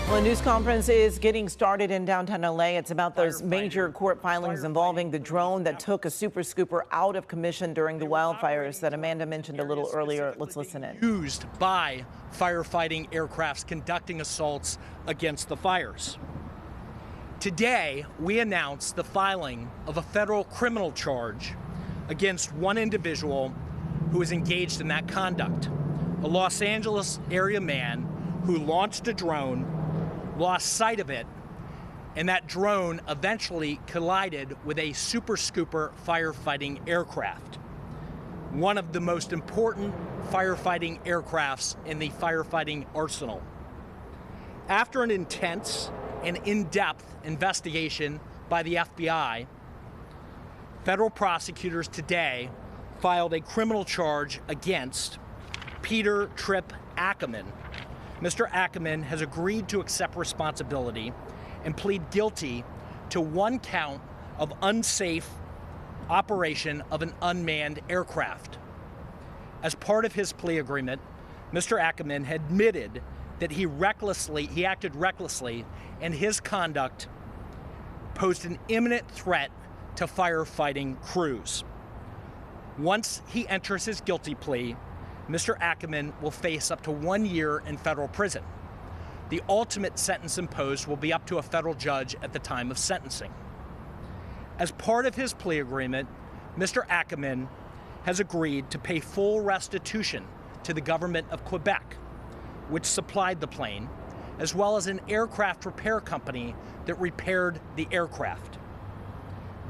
Well, a news conference is getting started in downtown LA. It's about those major court filings involving the drone that took a super scooper out of commission during the wildfires that Amanda mentioned a little earlier. Let's listen in. Used by firefighting aircrafts conducting assaults against the fires. Today, we announced the filing of a federal criminal charge against one individual who is engaged in that conduct. A Los Angeles area man who launched a drone, lost sight of it, and that drone eventually collided with a super scooper firefighting aircraft. One of the most important firefighting aircrafts in the firefighting arsenal. After an intense and in-depth investigation by the FBI, federal prosecutors today filed a criminal charge against Peter Tripp Ackerman. Mr. Ackerman has agreed to accept responsibility and plead guilty to one count of unsafe operation of an unmanned aircraft. As part of his plea agreement, Mr. Ackerman had admitted that he acted recklessly, and his conduct posed an imminent threat to firefighting crews. Once he enters his guilty plea, Mr. Ackerman will face up to 1 year in federal prison. The ultimate sentence imposed will be up to a federal judge at the time of sentencing. As part of his plea agreement, Mr. Ackerman has agreed to pay full restitution to the government of Quebec, which supplied the plane, as well as an aircraft repair company that repaired the aircraft.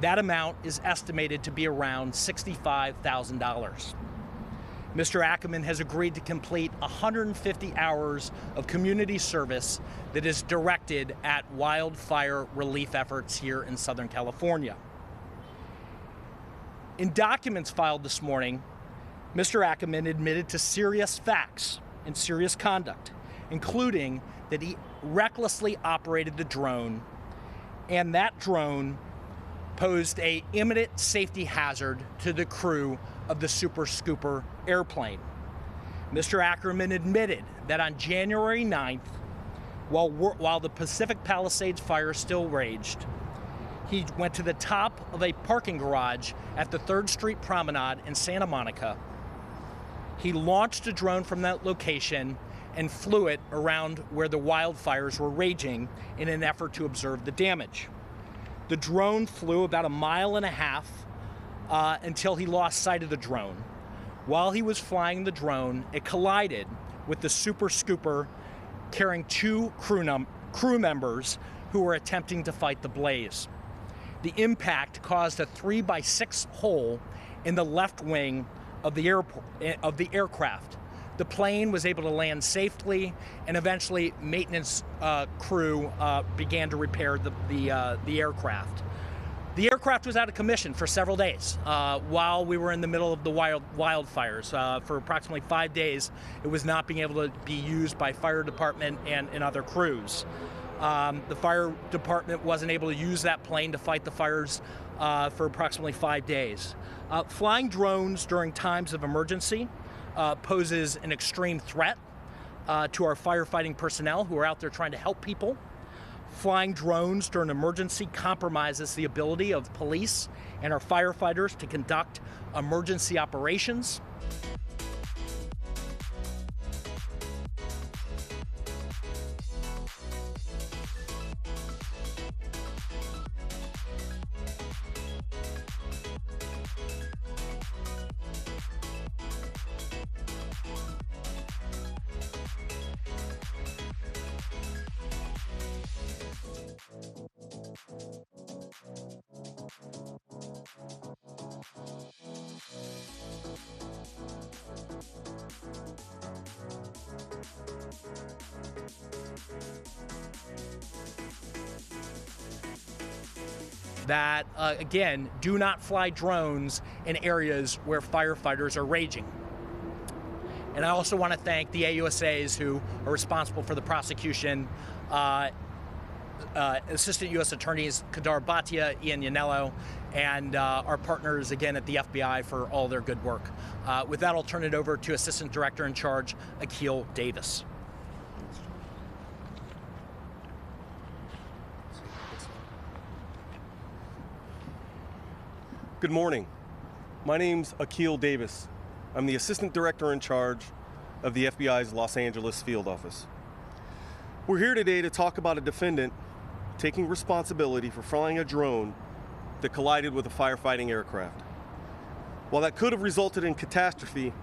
That amount is estimated to be around $65,000. Mr. Ackerman has agreed to complete 150 hours of community service that is directed at wildfire relief efforts here in Southern California. In documents filed this morning, Mr. Ackerman admitted to serious facts and serious conduct, including that he recklessly operated the drone, and that drone posed an imminent safety hazard to the crew of the super scooper airplane. Mr. Ackerman admitted that on January 9th, while the Pacific Palisades Fire still raged, he went to the top of a parking garage at the 3rd Street Promenade in Santa Monica. He launched a drone from that location and flew it around where the wildfires were raging in an effort to observe the damage. The drone flew about 1.5 miles until he lost sight of the drone. While he was flying the drone, it collided with the super scooper carrying 2 crew members who were attempting to fight the blaze. The impact caused a 3x6 hole in the left wing of the aircraft. The plane was able to land safely, and eventually maintenance crew began to repair the aircraft. The aircraft was out of commission for several days while we were in the middle of the wildfires. For approximately 5 days, it was not being able to be used by fire department and other crews. The fire department wasn't able to use that plane to fight the fires for approximately 5 days. Flying drones during times of emergency poses an extreme threat to our firefighting personnel who are out there trying to help people. Flying drones during emergency compromises the ability of police and our firefighters to conduct emergency operations. That, again, do not fly drones in areas where firefighters are raging. And I also want to thank the AUSAs who are responsible for the prosecution, Assistant U.S. Attorneys Kadar Bhatia, Ian Yanello, and our partners again at the FBI for all their good work. With that, I'll turn it over to Assistant Director in Charge, Akil Davis. Good morning. My name's Akil Davis. I'm the Assistant Director in charge of the FBI's Los Angeles field office. We're here today to talk about a defendant taking responsibility for flying a drone that collided with a firefighting aircraft. While that could have resulted in catastrophe,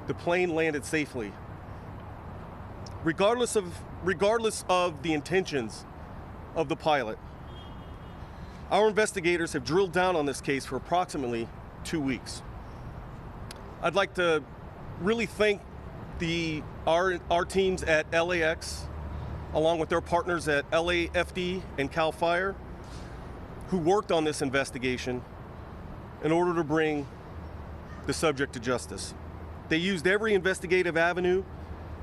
the plane landed safely. Regardless of the intentions of the pilot, our investigators have drilled down on this case for approximately 2 weeks. I'd like to really thank our teams at LAX, along with their partners at LAFD and CAL FIRE, who worked on this investigation in order to bring the subject to justice. They used every investigative avenue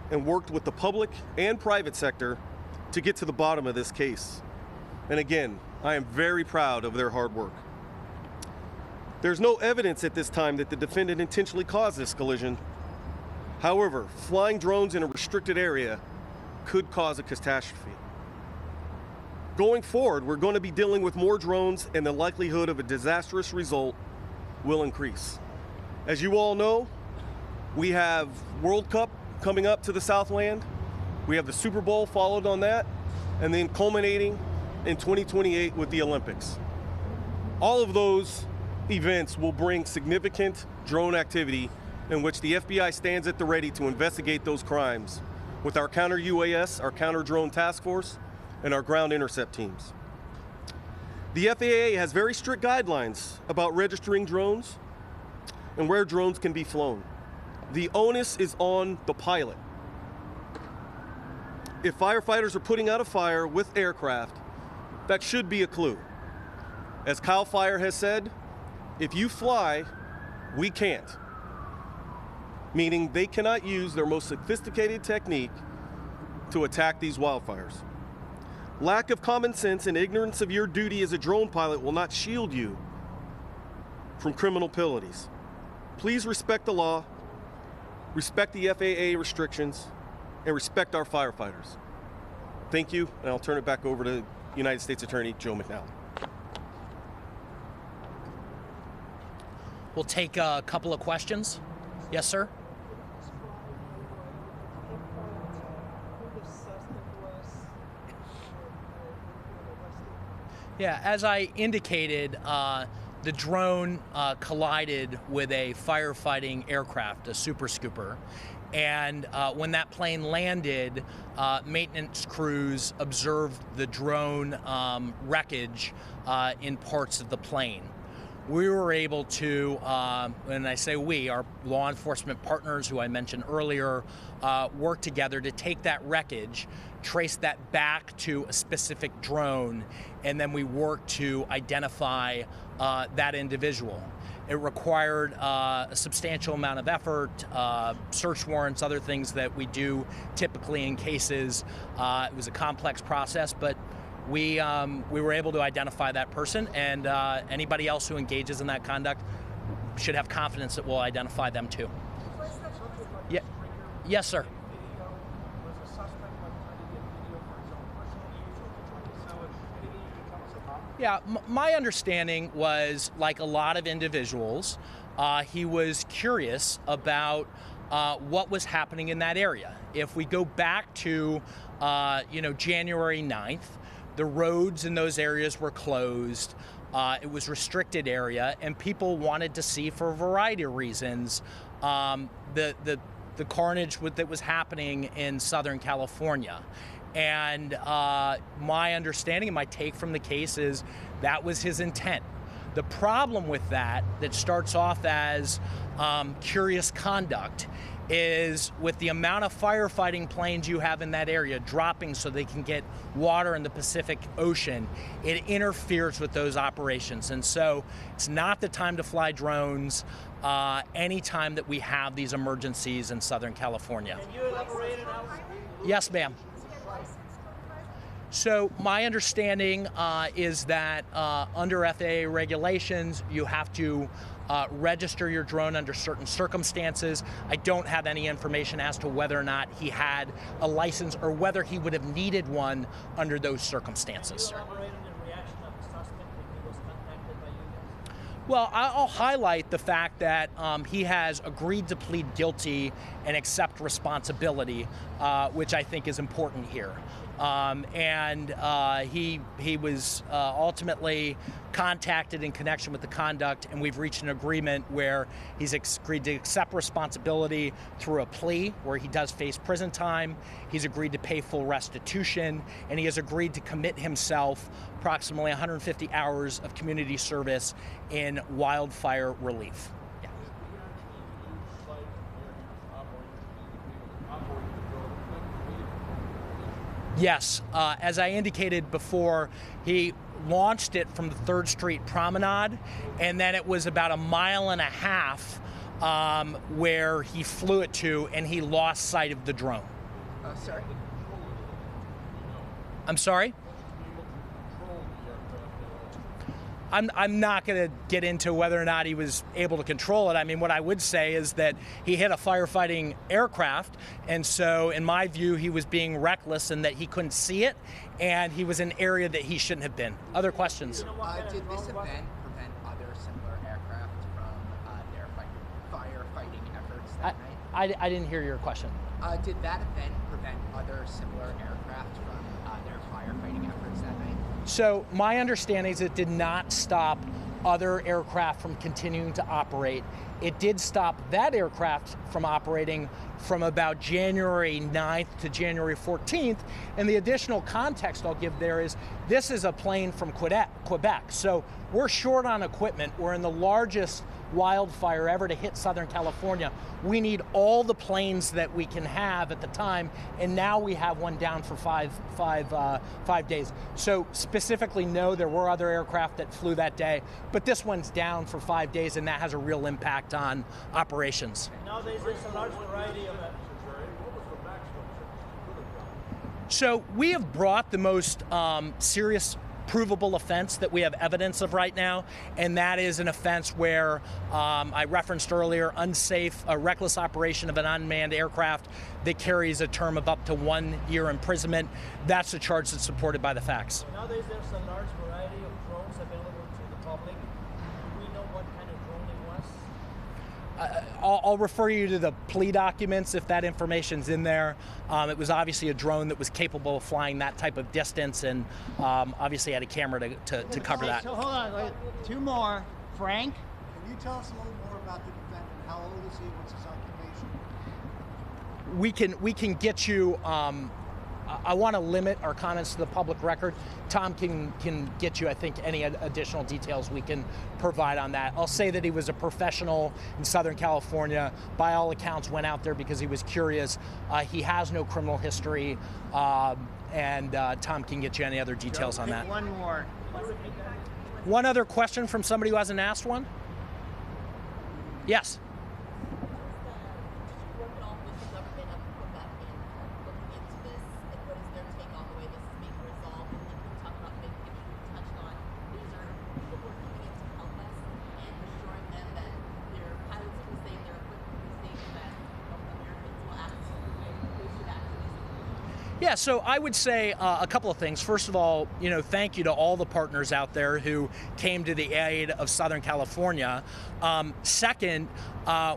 and worked with the public and private sector to get to the bottom of this case. And again, I am very proud of their hard work. There's no evidence at this time that the defendant intentionally caused this collision. However, flying drones in a restricted area could cause a catastrophe. Going forward, we're going to be dealing with more drones, and the likelihood of a disastrous result will increase. As you all know, we have World Cup coming up to the Southland. We have the Super Bowl followed on that, and then culminating in 2028 with the Olympics. All of those events will bring significant drone activity in which the FBI stands at the ready to investigate those crimes with our counter-UAS, our counter-drone task force, and our ground intercept teams. The FAA has very strict guidelines about registering drones and where drones can be flown. The onus is on the pilot. If firefighters are putting out a fire with aircraft, that should be a clue. As CAL FIRE has said, if you fly, we can't. Meaning they cannot use their most sophisticated technique to attack these wildfires. Lack of common sense and ignorance of your duty as a drone pilot will not shield you from criminal penalties. Please respect the law, respect the FAA restrictions, and respect our firefighters. Thank you, and I'll turn it back over to United States Attorney Joe McNally. We'll take a couple of questions. Yes, sir? Yeah, as I indicated, the drone collided with a firefighting aircraft, a Super Scooper. And when that plane landed, maintenance crews observed the drone wreckage in parts of the plane. We were able to, and I say we, our law enforcement partners who I mentioned earlier, work together to take that wreckage, trace that back to a specific drone, and then we work to identify that individual. It required a substantial amount of effort, search warrants, other things that we do typically in cases. It was a complex process, but we were able to identify that person, and anybody else who engages in that conduct should have confidence that we'll identify them too. Yeah. Yes, sir. Yeah, my understanding was, like a lot of individuals, he was curious about what was happening in that area. If we go back to, January 9th, the roads in those areas were closed. It was restricted area, and people wanted to see, for a variety of reasons, the carnage that was happening in Southern California. And my understanding and my take from the case is that was his intent. The problem with that starts off as curious conduct is with the amount of firefighting planes you have in that area dropping so they can get water in the Pacific Ocean, it interferes with those operations. And so it's not the time to fly drones anytime that we have these emergencies in Southern California. Can you elaborate on how? Yes, ma'am. So my understanding is that under FAA regulations, you have to register your drone under certain circumstances. I don't have any information as to whether or not he had a license or whether he would have needed one under those circumstances. Can you elaborate on the reaction of the suspect when he was contacted by you guys? Well, I'll highlight the fact that he has agreed to plead guilty and accept responsibility, which I think is important here. He was ultimately contacted in connection with the conduct, and we've reached an agreement where he's agreed to accept responsibility through a plea where he does face prison time. He's agreed to pay full restitution, and he has agreed to commit himself approximately 150 hours of community service in wildfire relief. Yeah. Yes, as I indicated before, he launched it from the 3rd Street Promenade, and then it was about 1.5 miles where he flew it to, and he lost sight of the drone. Sorry. I'm sorry? I'm not going to get into whether or not he was able to control it. I mean, what I would say is that he hit a firefighting aircraft, and so in my view, he was being reckless and that he couldn't see it, and he was in an area that he shouldn't have been. Other questions? Did this event prevent other similar aircraft from their firefighting efforts that night? I didn't hear your question. Did that event prevent other similar aircraft from their firefighting efforts that night? So my understanding is it did not stop other aircraft from continuing to operate. It did stop that aircraft from operating from about January 9th to January 14th. And the additional context I'll give there is this is a plane from Quebec. So we're short on equipment. We're in the largest wildfire ever to hit Southern California. We need all the planes that we can have at the time, and now we have one down for five days. So specifically, no, there were other aircraft that flew that day, but this one's down for 5 days, and that has a real impact on operations. Nowadays, there's a large variety of So we have brought the most serious provable offense that we have evidence of right now, and that is an offense where I referenced earlier, reckless operation of an unmanned aircraft that carries a term of up to 1 year imprisonment. That's a charge that's supported by the facts. Nowadays, there's a large variety of drones available to the public. Do we know what kind of drone it was? I'll refer you to the plea documents if that information's in there. It was obviously a drone that was capable of flying that type of distance, and obviously had a camera to cover that. So hold on, wait, 2 more. Frank? Can you tell us a little more about the defendant? How old is he? What's his occupation? We can get you. I want to limit our comments to the public record. Tom can get you, I think, any additional details we can provide on that. I'll say that he was a professional in Southern California. By all accounts, went out there because he was curious. He has no criminal history, and Tom can get you any other details on that. One more. One other question from somebody who hasn't asked one? Yes. Yeah, so I would say a couple of things. First of all, thank you to all the partners out there who came to the aid of Southern California. Second,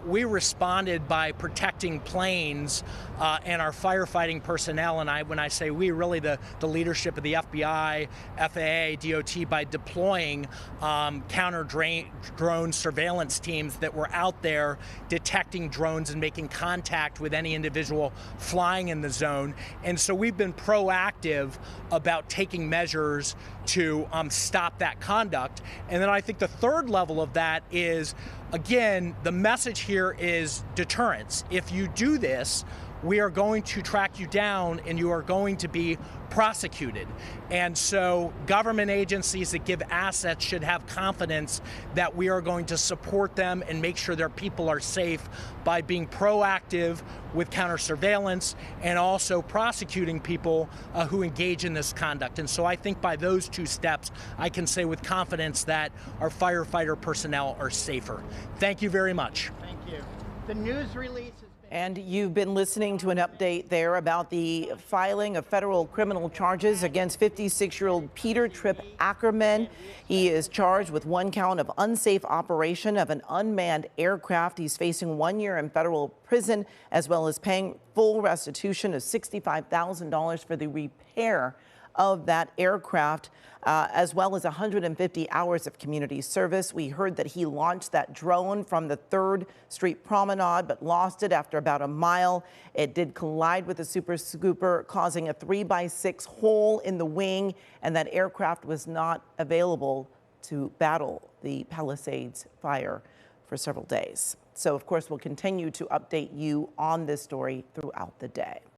we responded by protecting planes and our firefighting personnel, and when I say we, really the leadership of the FBI, FAA, DOT, by deploying counter-drone surveillance teams that were out there detecting drones and making contact with any individual flying in the zone. And so we've been proactive about taking measures to stop that conduct. And then I think the third level of that is, again, the message here is deterrence. If you do this, we are going to track you down and you are going to be prosecuted. And so government agencies that give assets should have confidence that we are going to support them and make sure their people are safe by being proactive with counter surveillance and also prosecuting people who engage in this conduct. And so I think by those 2 steps, I can say with confidence that our firefighter personnel are safer. Thank you very much. Thank you. The news release has been And you've been listening to an update there about the filing of federal criminal charges against 56-year-old Peter Tripp Ackerman. He is charged with 1 count of unsafe operation of an unmanned aircraft. He's facing 1 year in federal prison, as well as paying full restitution of $65,000 for the repair of that aircraft, as well as 150 hours of community service. We heard that he launched that drone from the 3rd Street Promenade, but lost it after about a mile. It did collide with a super scooper, causing a 3x6 hole in the wing, and that aircraft was not available to battle the Palisades Fire for several days. So, of course, we'll continue to update you on this story throughout the day.